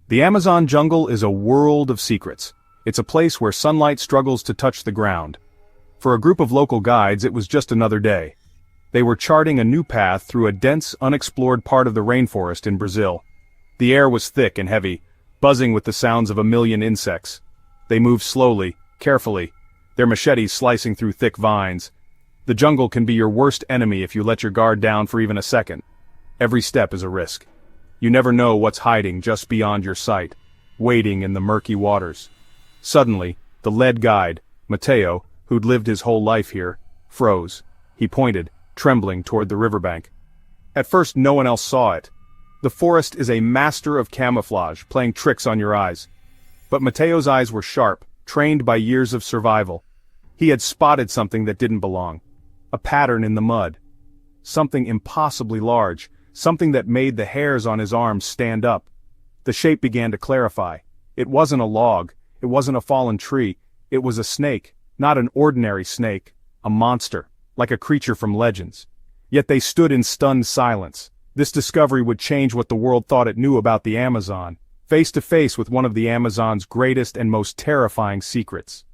The Amazon jungle is a world of secrets. It's a place where sunlight struggles to touch the ground. For a group of local guides, it was just another day. They were charting a new path through a dense, unexplored part of the rainforest in Brazil. The air was thick and heavy, buzzing with the sounds of a million insects. They moved slowly, carefully, their machetes slicing through thick vines. The jungle can be your worst enemy if you let your guard down for even a second. Every step is a risk. You never know what's hiding just beyond your sight, waiting in the murky waters. Suddenly, the lead guide, Mateo, who'd lived his whole life here, froze. He pointed, trembling toward the riverbank. At first no one else saw it. The forest is a master of camouflage, playing tricks on your eyes. But Mateo's eyes were sharp, trained by years of survival. He had spotted something that didn't belong. A pattern in the mud. Something impossibly large, something that made the hairs on his arms stand up. The shape began to clarify. It wasn't a log, it wasn't a fallen tree, it was a snake, not an ordinary snake, a monster, like a creature from legends. Yet they stood in stunned silence. This discovery would change what the world thought it knew about the Amazon, face to face with one of the Amazon's greatest and most terrifying secrets.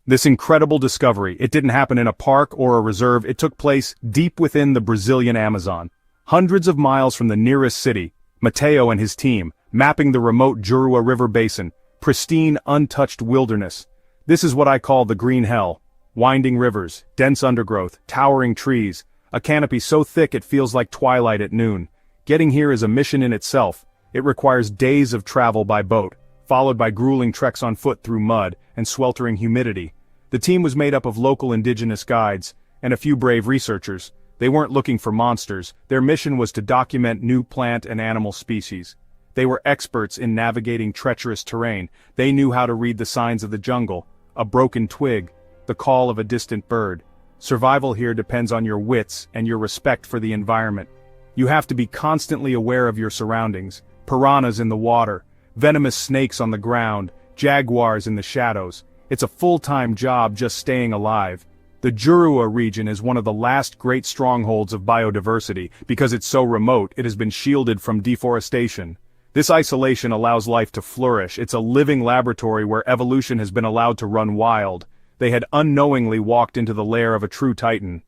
This incredible discovery, it didn't happen in a park or a reserve, it took place deep within the Brazilian Amazon. Hundreds of miles from the nearest city, Mateo and his team, mapping the remote Jurua River basin, pristine, untouched wilderness. This is what I call the green hell. Winding rivers, dense undergrowth, towering trees, a canopy so thick it feels like twilight at noon. Getting here is a mission in itself. It requires days of travel by boat, followed by grueling treks on foot through mud and sweltering humidity. The team was made up of local indigenous guides, and a few brave researchers. They weren't looking for monsters, their mission was to document new plant and animal species. They were experts in navigating treacherous terrain. They knew how to read the signs of the jungle, a broken twig, the call of a distant bird. Survival here depends on your wits and your respect for the environment. You have to be constantly aware of your surroundings, piranhas in the water, venomous snakes on the ground, jaguars in the shadows. It's a full-time job just staying alive. The Jurua region is one of the last great strongholds of biodiversity. Because it's so remote, it has been shielded from deforestation. This isolation allows life to flourish. It's a living laboratory where evolution has been allowed to run wild. They had unknowingly walked into the lair of a true titan.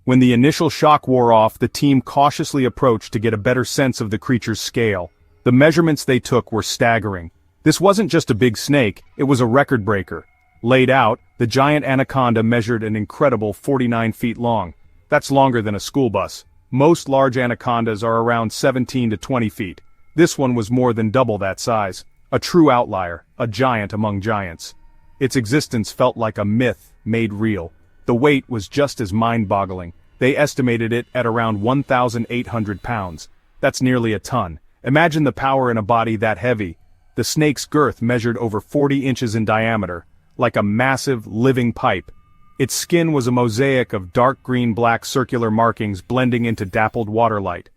When the initial shock wore off, the team cautiously approached to get a better sense of the creature's scale. The measurements they took were staggering. This wasn't just a big snake, it was a record breaker. Laid out, the giant anaconda measured an incredible 49 feet long. That's longer than a school bus. Most large anacondas are around 17 to 20 feet. This one was more than double that size. A true outlier, a giant among giants. Its existence felt like a myth made real. The weight was just as mind-boggling. They estimated it at around 1,800 pounds. That's nearly a ton. Imagine the power in a body that heavy. The snake's girth measured over 40 inches in diameter, like a massive, living pipe. Its skin was a mosaic of dark green-black circular markings blending into dappled waterlight.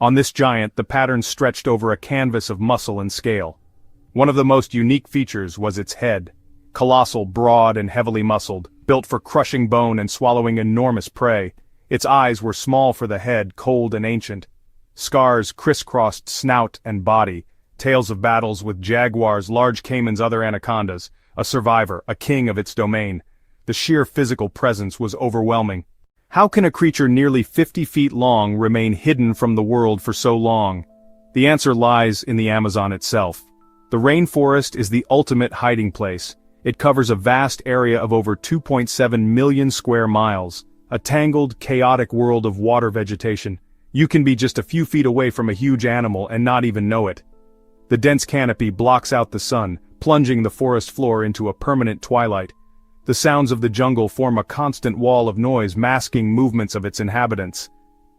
On this giant, the pattern stretched over a canvas of muscle and scale. One of the most unique features was its head. Colossal, broad, and heavily muscled, built for crushing bone and swallowing enormous prey. Its eyes were small for the head, cold and ancient. Scars crisscrossed snout and body, tales of battles with jaguars, large caimans, other anacondas. A survivor, a king of its domain. The sheer physical presence was overwhelming. How can a creature nearly 50 feet long remain hidden from the world for so long? The answer lies in the Amazon itself. The rainforest is the ultimate hiding place. It covers a vast area of over 2.7 million square miles, a tangled, chaotic world of water vegetation. You can be just a few feet away from a huge animal and not even know it. The dense canopy blocks out the sun, plunging the forest floor into a permanent twilight. The sounds of the jungle form a constant wall of noise masking movements of its inhabitants.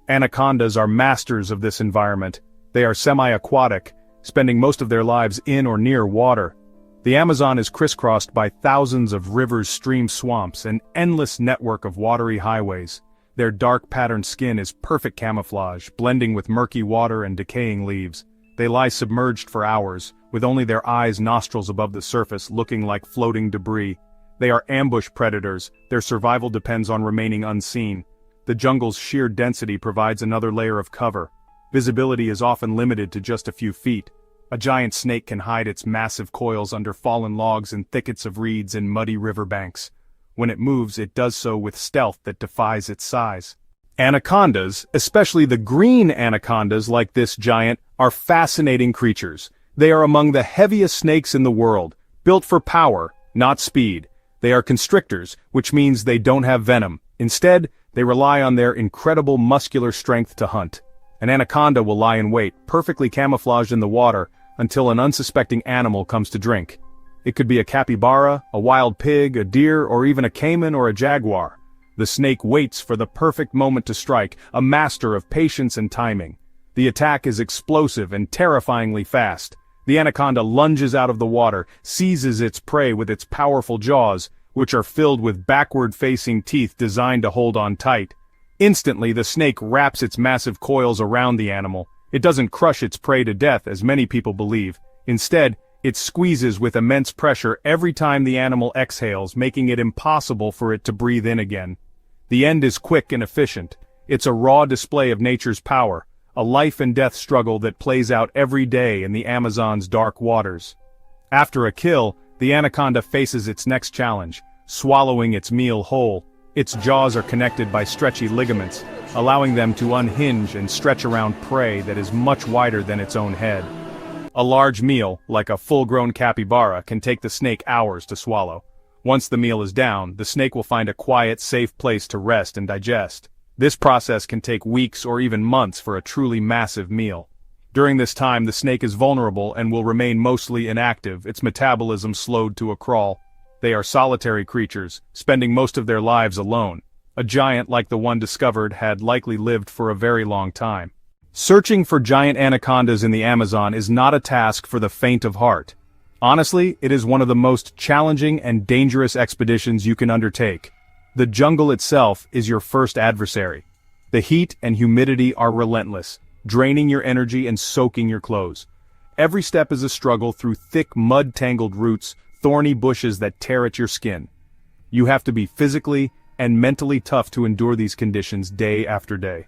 Anacondas are masters of this environment. They are semi-aquatic, spending most of their lives in or near water. The Amazon is crisscrossed by thousands of rivers, streams, swamps, an endless network of watery highways. Their dark patterned skin is perfect camouflage, blending with murky water and decaying leaves. They lie submerged for hours, with only their eyes, nostrils above the surface looking like floating debris. They are ambush predators, their survival depends on remaining unseen. The jungle's sheer density provides another layer of cover. Visibility is often limited to just a few feet. A giant snake can hide its massive coils under fallen logs and thickets of reeds in muddy riverbanks. When it moves, it does so with stealth that defies its size. Anacondas, especially the green anacondas like this giant, are fascinating creatures. They are among the heaviest snakes in the world, built for power, not speed. They are constrictors, which means they don't have venom. Instead, they rely on their incredible muscular strength to hunt. An anaconda will lie in wait, perfectly camouflaged in the water, until an unsuspecting animal comes to drink. It could be a capybara, a wild pig, a deer, or even a caiman or a jaguar. The snake waits for the perfect moment to strike, a master of patience and timing. The attack is explosive and terrifyingly fast. The anaconda lunges out of the water, seizes its prey with its powerful jaws, which are filled with backward-facing teeth designed to hold on tight. Instantly, the snake wraps its massive coils around the animal. It doesn't crush its prey to death, as many people believe. Instead, it squeezes with immense pressure every time the animal exhales, making it impossible for it to breathe in again. The end is quick and efficient. It's a raw display of nature's power, a life-and-death struggle that plays out every day in the Amazon's dark waters. After a kill, the anaconda faces its next challenge, swallowing its meal whole. Its jaws are connected by stretchy ligaments, allowing them to unhinge and stretch around prey that is much wider than its own head. A large meal, like a full-grown capybara, can take the snake hours to swallow. Once the meal is down, the snake will find a quiet, safe place to rest and digest. This process can take weeks or even months for a truly massive meal. During this time, the snake is vulnerable and will remain mostly inactive, its metabolism slowed to a crawl. They are solitary creatures, spending most of their lives alone. A giant like the one discovered had likely lived for a very long time. Searching for giant anacondas in the Amazon is not a task for the faint of heart. Honestly, it is one of the most challenging and dangerous expeditions you can undertake. The jungle itself is your first adversary. The heat and humidity are relentless, draining your energy and soaking your clothes. Every step is a struggle through thick mud-tangled roots, thorny bushes that tear at your skin. You have to be physically and mentally tough to endure these conditions day after day.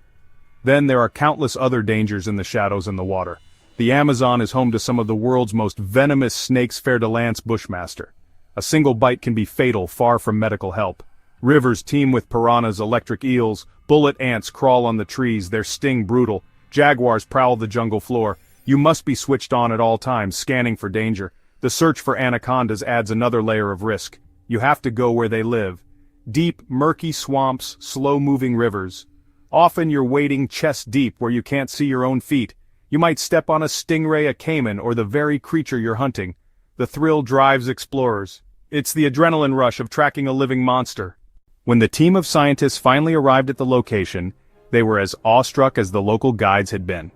Then there are countless other dangers in the shadows and the water. The Amazon is home to some of the world's most venomous snakes, fer de lance bushmaster. A single bite can be fatal, far from medical help. Rivers teem with piranhas, electric eels, bullet ants crawl on the trees, their sting brutal. Jaguars prowl the jungle floor. You must be switched on at all times, scanning for danger. The search for anacondas adds another layer of risk. You have to go where they live. Deep, murky swamps, slow-moving rivers. Often you're wading chest-deep where you can't see your own feet. You might step on a stingray, a caiman, or the very creature you're hunting. The thrill drives explorers. It's the adrenaline rush of tracking a living monster. When the team of scientists finally arrived at the location, they were as awestruck as the local guides had been.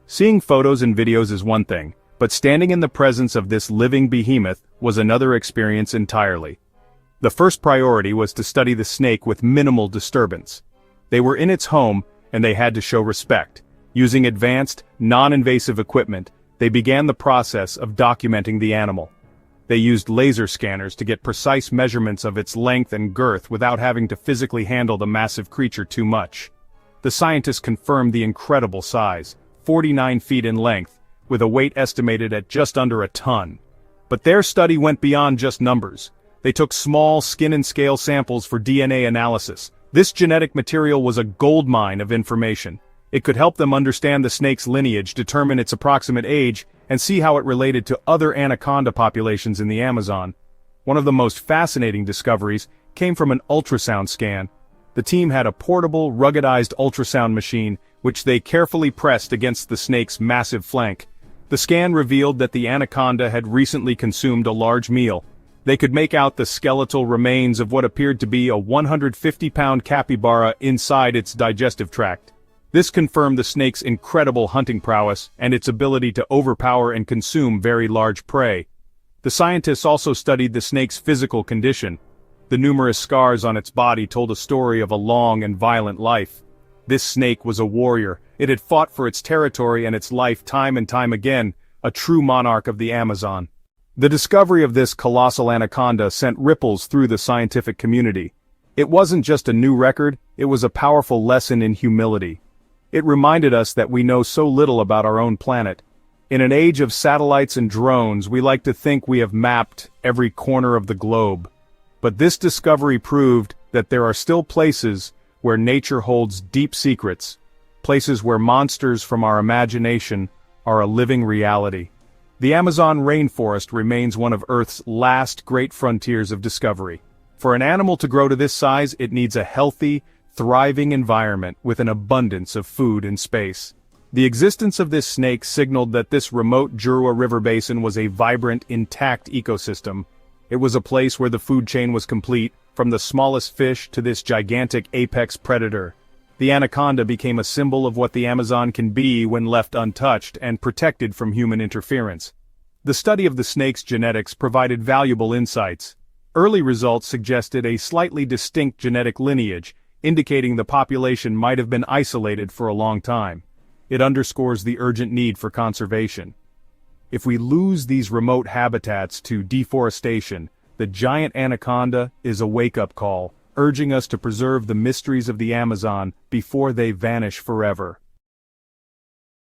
Seeing photos and videos is one thing, but standing in the presence of this living behemoth was another experience entirely. The first priority was to study the snake with minimal disturbance. They were in its home, and they had to show respect. Using advanced, non-invasive equipment, they began the process of documenting the animal. They used laser scanners to get precise measurements of its length and girth without having to physically handle the massive creature too much. The scientists confirmed the incredible size, 49 feet in length, with a weight estimated at just under a ton. But their study went beyond just numbers. They took small skin and scale samples for DNA analysis. This genetic material was a goldmine of information. It could help them understand the snake's lineage, determine its approximate age, and see how it related to other anaconda populations in the Amazon. One of the most fascinating discoveries came from an ultrasound scan. The team had a portable, ruggedized ultrasound machine, which they carefully pressed against the snake's massive flank. The scan revealed that the anaconda had recently consumed a large meal. They could make out the skeletal remains of what appeared to be a 150-pound capybara inside its digestive tract. This confirmed the snake's incredible hunting prowess and its ability to overpower and consume very large prey. The scientists also studied the snake's physical condition. The numerous scars on its body told a story of a long and violent life. This snake was a warrior. It had fought for its territory and its life time and time again, a true monarch of the Amazon. The discovery of this colossal anaconda sent ripples through the scientific community. It wasn't just a new record, it was a powerful lesson in humility. It reminded us that we know so little about our own planet. In an age of satellites and drones, we like to think we have mapped every corner of the globe. But this discovery proved that there are still places where nature holds deep secrets, places where monsters from our imagination are a living reality. The Amazon rainforest remains one of Earth's last great frontiers of discovery. For an animal to grow to this size, it needs a healthy, thriving environment with an abundance of food and space. The existence of this snake signaled that this remote Jurua River basin was a vibrant, intact ecosystem. It was a place where the food chain was complete, from the smallest fish to this gigantic apex predator. The anaconda became a symbol of what the Amazon can be when left untouched and protected from human interference. The study of the snake's genetics provided valuable insights. Early results suggested a slightly distinct genetic lineage, indicating the population might have been isolated for a long time. It underscores the urgent need for conservation. If we lose these remote habitats to deforestation, the giant anaconda is a wake-up call, urging us to preserve the mysteries of the Amazon before they vanish forever.